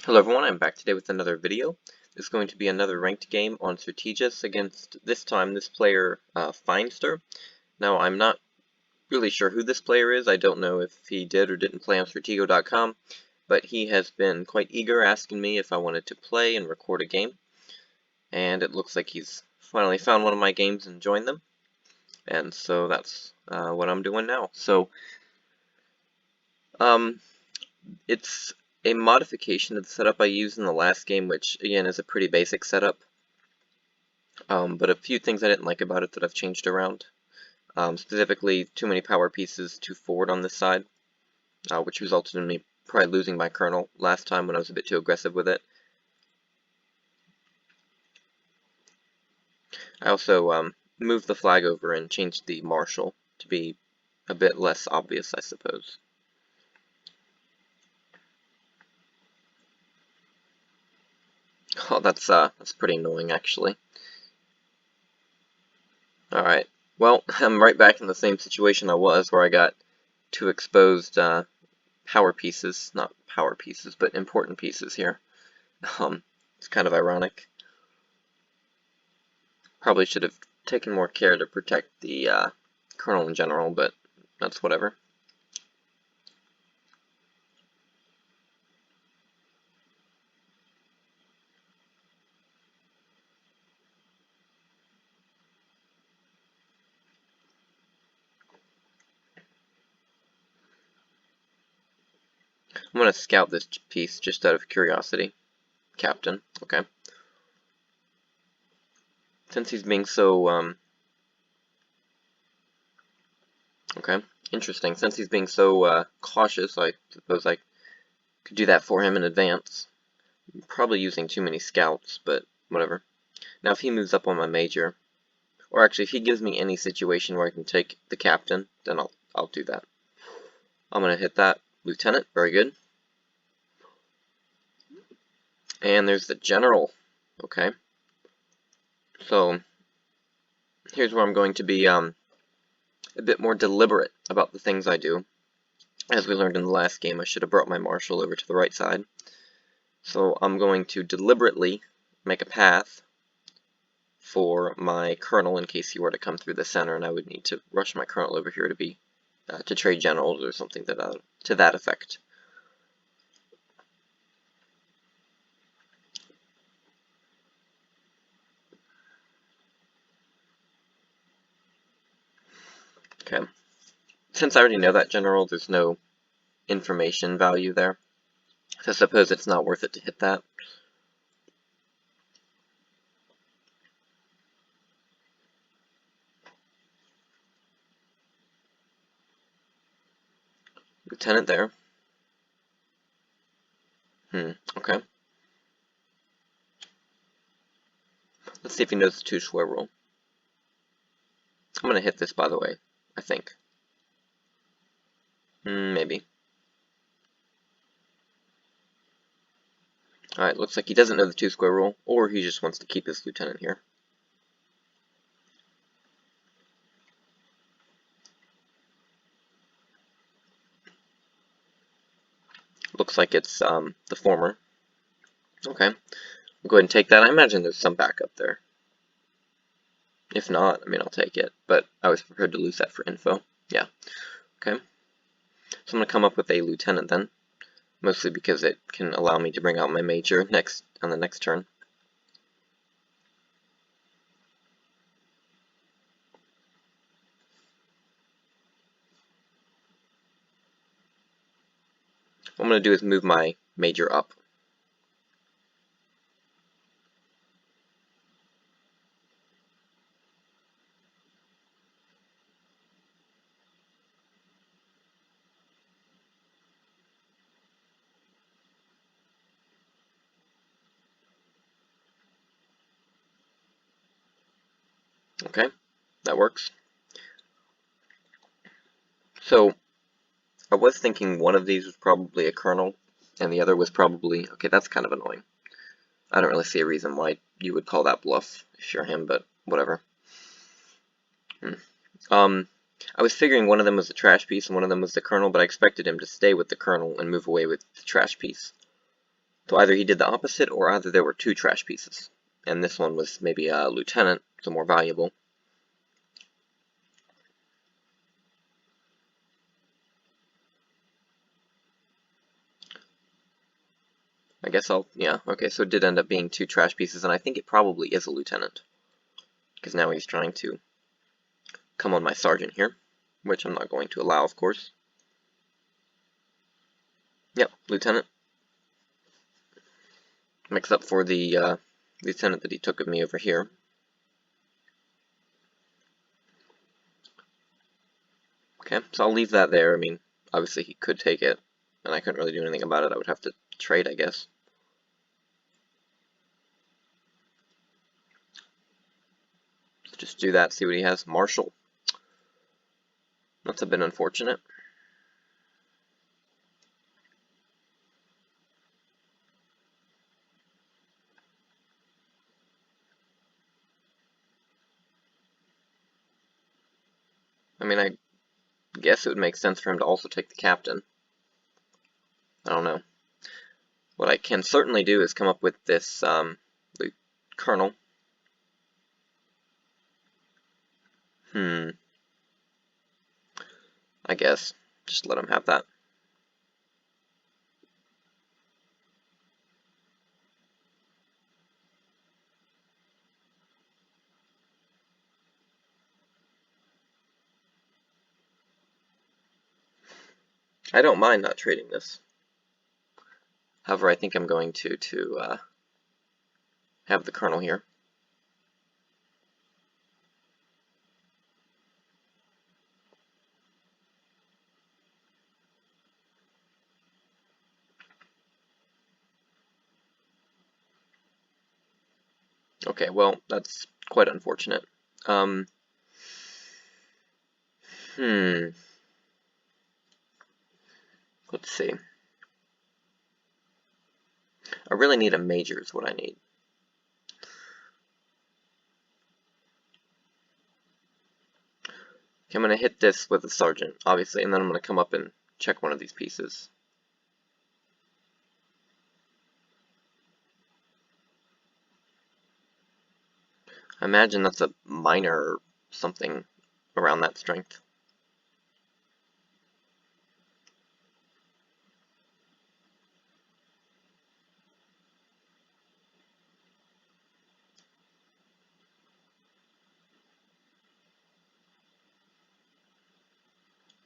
Hello everyone, I'm back today with another video. This is going to be another ranked game on Strategus against, this time, this player, Feinster. Now, I'm not really sure who this player is. I don't know if he did or didn't play on Stratego.com, but he has been quite eager asking me if I wanted to play and record a game. And it looks like he's finally found one of my games and joined them. And so that's what I'm doing now. So, it's a modification of the setup I used in the last game, which again is a pretty basic setup, but a few things I didn't like about it that I've changed around. Specifically, too many power pieces too forward on this side, which resulted in me probably losing my kernel last time when I was a bit too aggressive with it. I also moved the flag over and changed the marshal to be a bit less obvious, I suppose. Oh, that's pretty annoying, actually. Alright, well, I'm right back in the same situation I was, where I got two exposed power pieces, not power pieces, but important pieces here. It's kind of ironic. Probably should have taken more care to protect the kernel in general, but that's whatever. I'm going to scout this piece just out of curiosity. Captain, okay. Since he's being so, okay, interesting. Since he's being so cautious, I suppose I could do that for him in advance. I'm probably using too many scouts, but whatever. Now if he moves up on my major, or actually if he gives me any situation where I can take the captain, then I'll do that. I'm going to hit that lieutenant, very good. And there's the general, okay. So here's where I'm going to be a bit more deliberate about the things I do. As we learned in the last game, I should have brought my marshal over to the right side. So I'm going to deliberately make a path for my colonel in case he were to come through the center, and I would need to rush my colonel over here to be to trade generals or something to that effect. Okay. Since I already know that general, there's no information value there. So I suppose it's not worth it to hit that. Lieutenant there. Okay. Let's see if he knows the two square rule. I'm going to hit this, by the way, I think. Maybe. Alright, looks like he doesn't know the two square rule, or he just wants to keep his lieutenant here. Looks like it's the former. Okay, I'll go ahead and take that. I imagine there's some backup there. If not, I mean, I'll take it, but I was prepared to lose that for info. Yeah, okay. So I'm going to come up with a lieutenant then, mostly because it can allow me to bring out my major on the next turn. What I'm going to do is move my major up. Okay, that works. So I was thinking one of these was probably a colonel, and the other was probably... Okay, that's kind of annoying. I don't really see a reason why you would call that bluff if you're him, but whatever. I was figuring one of them was the trash piece and one of them was the colonel, but I expected him to stay with the colonel and move away with the trash piece. So either he did the opposite, or either there were two trash pieces. And this one was maybe a lieutenant, so more valuable. I guess yeah, okay, so it did end up being two trash pieces, and I think it probably is a lieutenant. Because now he's trying to come on my sergeant here, which I'm not going to allow, of course. Yep, lieutenant. Makes up for the lieutenant that he took of me over here. Okay, so I'll leave that there. I mean, obviously he could take it, and I couldn't really do anything about it. I would have to trade, I guess. Let's just do that, see what he has. Marshal. That's a bit unfortunate. I mean, I guess it would make sense for him to also take the captain. I don't know. What I can certainly do is come up with this the colonel. I guess. Just let him have that. I don't mind not trading this. However, I think I'm going to have the colonel here. Okay, well, that's quite unfortunate. Let's see. I really need a major is what I need. Okay, I'm going to hit this with a sergeant, obviously, and then I'm going to come up and check one of these pieces. I imagine that's a minor or something around that strength.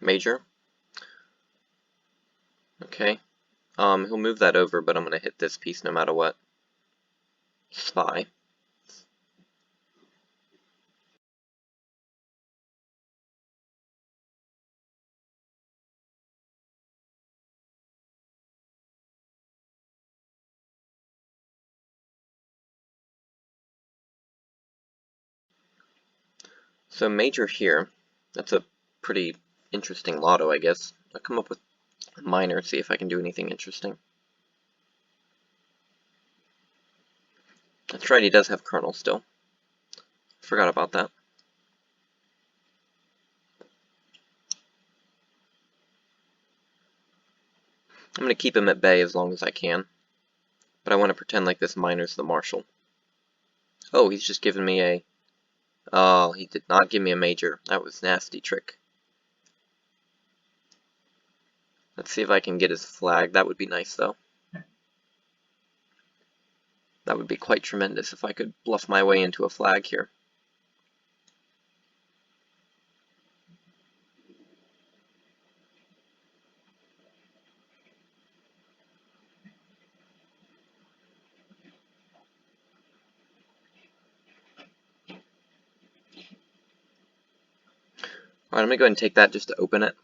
Major. Okay. He'll move that over, but I'm going to hit this piece no matter what. Spy. So major here. That's a pretty interesting lotto, I guess. I'll come up with a minor, see if I can do anything interesting. That's right, he does have colonel still. Forgot about that. I'm going to keep him at bay as long as I can. But I want to pretend like this minor's the marshal. Oh, he's just given me a... Oh, he did not give me a major. That was a nasty trick. Let's see if I can get his flag. That would be nice, though. That would be quite tremendous if I could bluff my way into a flag here. Alright, I'm going to go ahead and take that just to open it.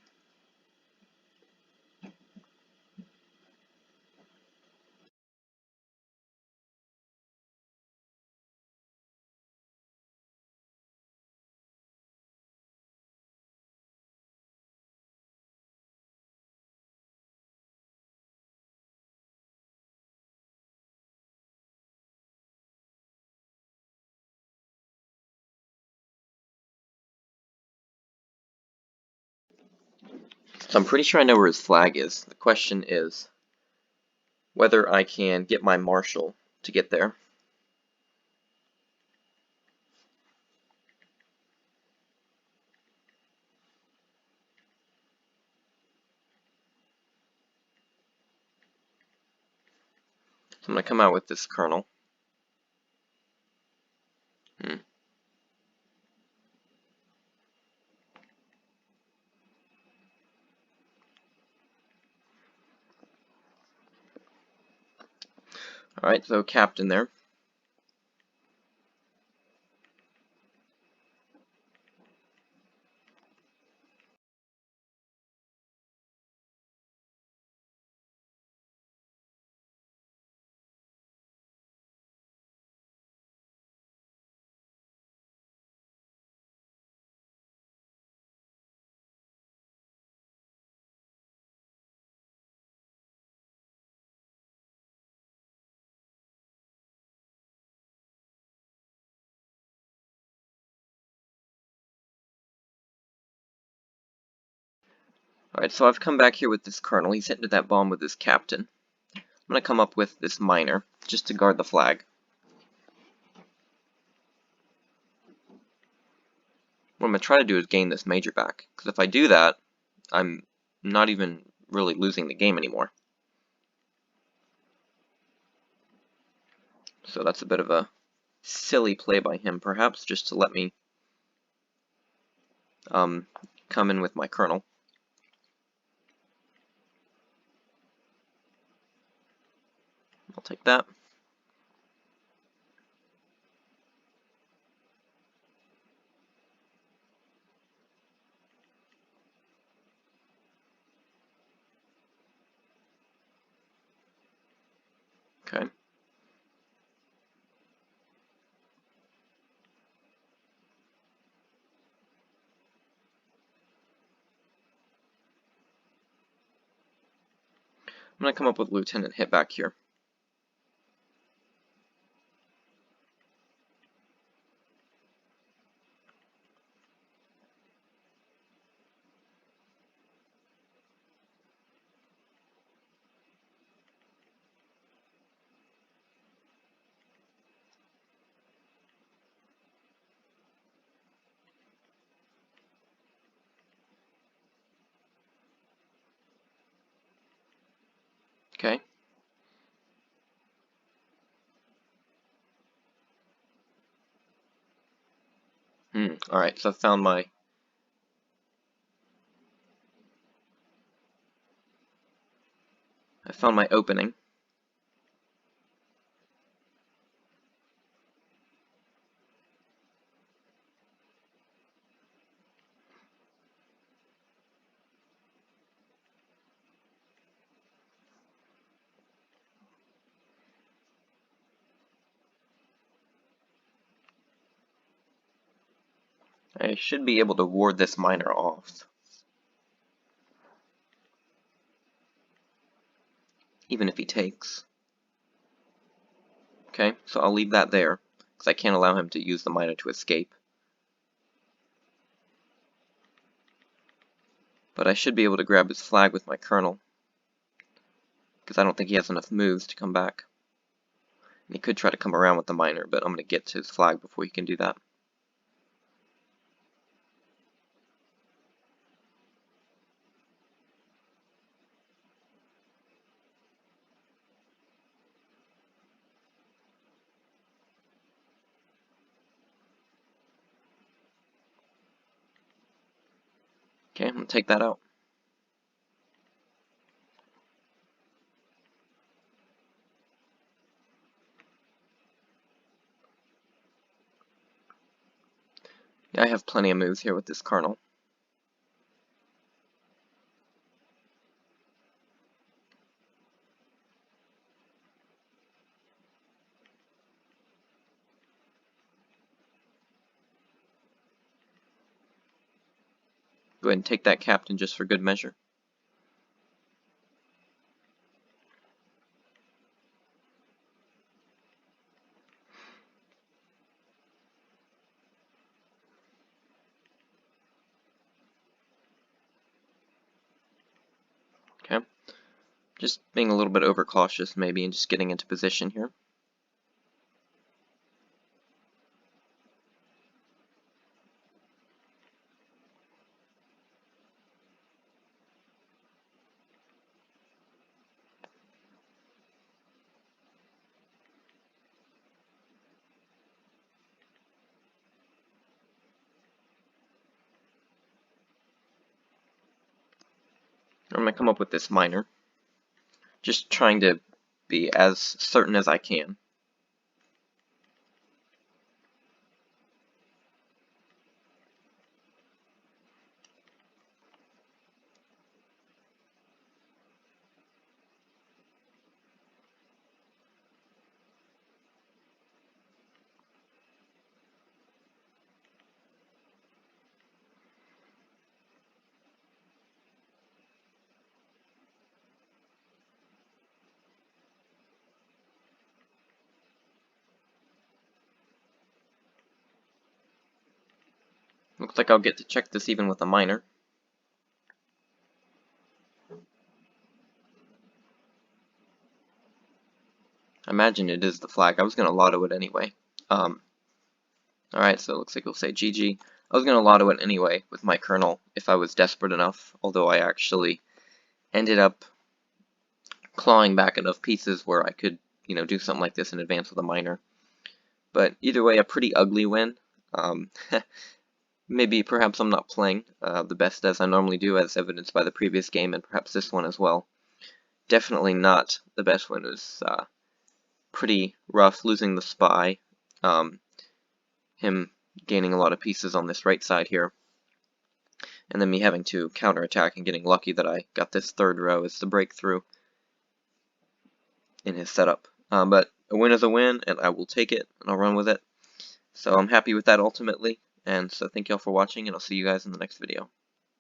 So I'm pretty sure I know where his flag is. The question is, whether I can get my marshal to get there. So I'm going to come out with this colonel. Alright, so captain there. Alright, so I've come back here with this colonel. He's heading to that bomb with his captain. I'm going to come up with this miner, just to guard the flag. What I'm going to try to do is gain this major back, because if I do that, I'm not even really losing the game anymore. So that's a bit of a silly play by him, perhaps, just to let me come in with my colonel. I'll take that. Okay. I'm going to come up with Lieutenant hit back here. Okay. Alright, so I found my opening. I should be able to ward this miner off. Even if he takes. Okay, so I'll leave that there, because I can't allow him to use the miner to escape. But I should be able to grab his flag with my colonel, because I don't think he has enough moves to come back. And he could try to come around with the miner, but I'm going to get to his flag before he can do that. Okay, I'm going to take that out. Yeah, I have plenty of moves here with this colonel. Go ahead and take that captain just for good measure. Okay, Just being a little bit overcautious maybe and just getting into position here. I'm going to come up with this minor. Just trying to be as certain as I can. Looks like I'll get to check this even with a minor. I imagine it is the flag. I was going to lotto it anyway. Alright, so it looks like we'll say GG. I was going to lotto it anyway with my kernel if I was desperate enough, although I actually ended up clawing back enough pieces where I could, do something like this in advance with a minor. But either way, a pretty ugly win. Maybe perhaps I'm not playing the best as I normally do, as evidenced by the previous game and perhaps this one as well. Definitely not the best win. It was pretty rough, losing the spy. Him gaining a lot of pieces on this right side here. And then me having to counterattack and getting lucky that I got this third row as the breakthrough in his setup. But a win is a win, and I will take it, and I'll run with it. So I'm happy with that ultimately. And so thank y'all for watching, and I'll see you guys in the next video.